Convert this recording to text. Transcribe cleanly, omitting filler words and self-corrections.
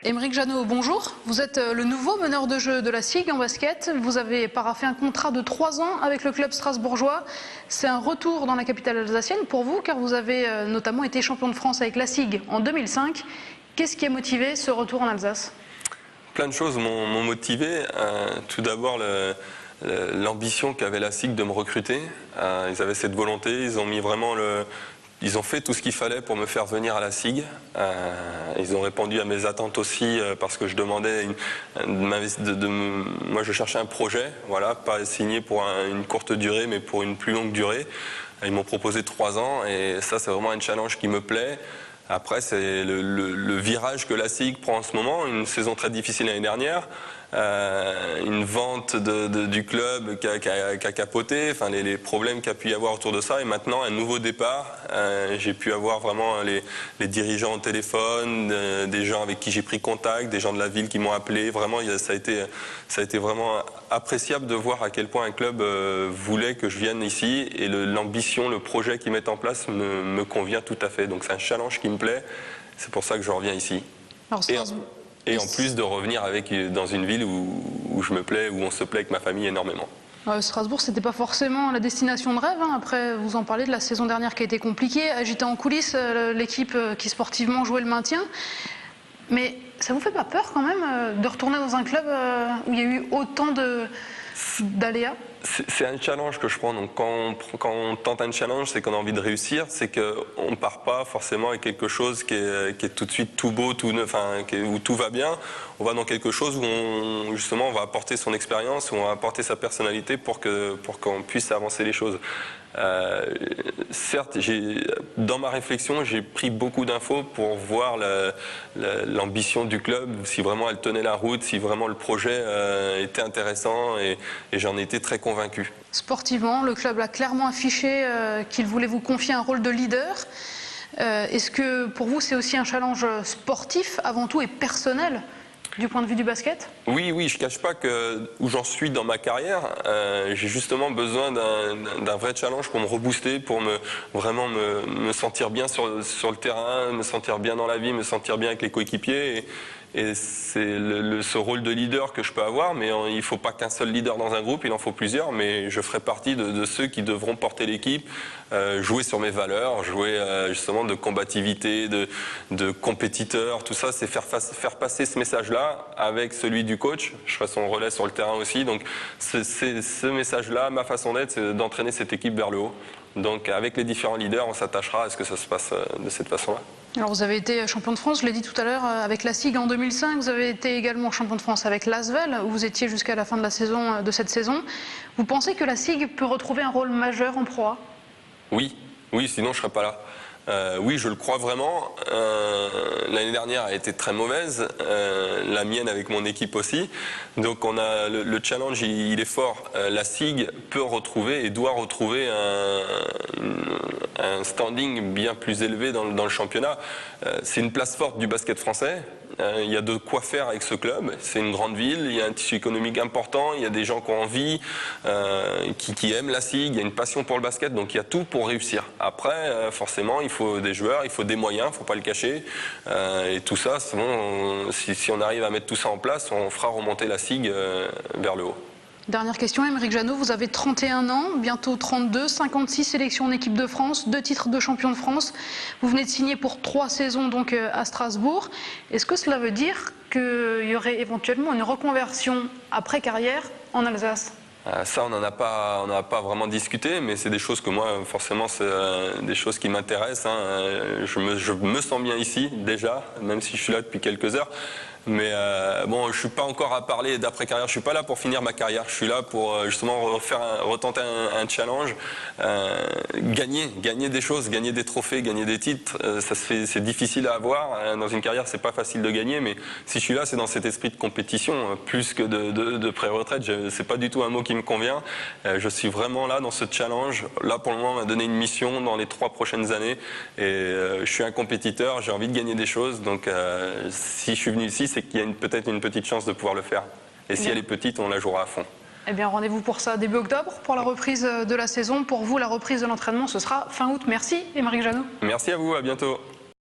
Aymeric Janot, bonjour. Vous êtes le nouveau meneur de jeu de la SIG en basket. Vous avez paraphé un contrat de 3 ans avec le club strasbourgeois. C'est un retour dans la capitale alsacienne pour vous, car vous avez notamment été champion de France avec la SIG en 2005. Qu'est-ce qui a motivé ce retour en Alsace? Plein de choses m'ont motivé. Tout d'abord, l'ambition qu'avait la SIG de me recruter. Ils avaient cette volonté, ils ont fait tout ce qu'il fallait pour me faire venir à la SIG. Ils ont répondu à mes attentes aussi parce que je demandais, moi je cherchais un projet, voilà, pas signé pour une courte durée mais pour une plus longue durée. Ils m'ont proposé 3 ans et ça c'est vraiment un challenge qui me plaît. Après c'est le virage que la SIG prend en ce moment, une saison très difficile l'année dernière. Une vente du club qui a capoté, enfin les problèmes qu'il y a pu y avoir autour de ça, et maintenant un nouveau départ. J'ai pu avoir vraiment les dirigeants au téléphone, des gens avec qui j'ai pris contact, des gens de la ville qui m'ont appelé. Vraiment, ça a été vraiment appréciable de voir à quel point un club voulait que je vienne ici, et l'ambition, le projet qu'ils mettent en place me convient tout à fait. Donc c'est un challenge qui me plaît, c'est pour ça que je reviens ici. Et en plus de revenir dans une ville où je me plais, où on se plaît avec ma famille énormément. Strasbourg, c'était pas forcément la destination de rêve. Après, vous en parlez de la saison dernière qui a été compliquée, agitée en coulisses, l'équipe qui sportivement jouait le maintien. Mais ça vous fait pas peur quand même de retourner dans un club où il y a eu autant d'aléas? C'est un challenge que je prends. Donc quand on tente un challenge, c'est qu'on a envie de réussir. C'est qu'on ne part pas forcément avec quelque chose qui est tout de suite tout beau, tout neuf, où tout va bien. On va dans quelque chose où justement on va apporter son expérience, où on va apporter sa personnalité pour qu'on puisse avancer les choses. Certes, dans ma réflexion, j'ai pris beaucoup d'infos pour voir l'ambition du club, si vraiment elle tenait la route, si vraiment le projet était intéressant, et j'en ai été très convaincu. Sportivement, le club a clairement affiché qu'il voulait vous confier un rôle de leader. Est-ce que pour vous c'est aussi un challenge sportif avant tout et personnel du point de vue du basket? Oui, je ne cache pas que où j'en suis dans ma carrière, j'ai justement besoin d'un vrai challenge pour me rebooster, pour vraiment me sentir bien sur le terrain, me sentir bien dans la vie, me sentir bien avec les coéquipiers. Et c'est ce rôle de leader que je peux avoir, mais il ne faut pas qu'un seul leader dans un groupe, il en faut plusieurs, mais je ferai partie de ceux qui devront porter l'équipe, jouer sur mes valeurs, jouer justement de combativité, de compétiteur, tout ça, c'est faire passer ce message-là avec celui du coach. Je ferai son relais sur le terrain aussi, donc ce message-là, ma façon d'être, c'est d'entraîner cette équipe vers le haut. Donc avec les différents leaders, on s'attachera à ce que ça se passe de cette façon-là. Alors vous avez été champion de France, je l'ai dit tout à l'heure, avec la SIG en 2005. Vous avez été également champion de France avec l'Asvel, où vous étiez jusqu'à la fin de cette saison. Vous pensez que la SIG peut retrouver un rôle majeur en Pro A? Oui, sinon je ne serais pas là. Oui, je le crois vraiment. L'année dernière a été très mauvaise, la mienne avec mon équipe aussi. Donc on a le challenge, il est fort. La SIG peut retrouver et doit retrouver un standing bien plus élevé dans le championnat. C'est une place forte du basket français. Il y a de quoi faire avec ce club. C'est une grande ville, il y a un tissu économique important, il y a des gens qui ont envie, qui aiment la SIG, il y a une passion pour le basket, donc il y a tout pour réussir. Après, forcément, il faut des joueurs, il faut des moyens, il ne faut pas le cacher. Et tout ça, si on arrive à mettre tout ça en place, on fera remonter la SIG vers le haut. Dernière question, Aymeric Janot, vous avez 31 ans, bientôt 32, 56 sélections en équipe de France, 2 titres de champion de France. Vous venez de signer pour 3 saisons donc à Strasbourg. Est-ce que cela veut dire qu'il y aurait éventuellement une reconversion après carrière en Alsace? Ça, on n'en a pas vraiment discuté, mais c'est des choses que moi, forcément, c'est des choses qui m'intéressent. Je me sens bien ici, déjà, même si je suis là depuis quelques heures. Mais bon, je ne suis pas encore à parler d'après-carrière, je ne suis pas là pour finir ma carrière, je suis là pour justement retenter un challenge, gagner des choses, gagner des trophées, gagner des titres. C'est difficile à avoir, dans une carrière c'est pas facile de gagner, mais si je suis là c'est dans cet esprit de compétition, plus que de pré-retraite, c'est pas du tout un mot qui me convient. Je suis vraiment là dans ce challenge, là pour le moment on m'a donné une mission dans les 3 prochaines années, et je suis un compétiteur, j'ai envie de gagner des choses, donc si je suis venu ici, c'est qu'il y a peut-être une petite chance de pouvoir le faire. Et si elle est petite, on la jouera à fond. Eh bien, rendez-vous pour ça début octobre, pour la reprise de la saison. Pour vous, la reprise de l'entraînement, ce sera fin août. Merci, Aymeric Janot. Merci à vous, à bientôt.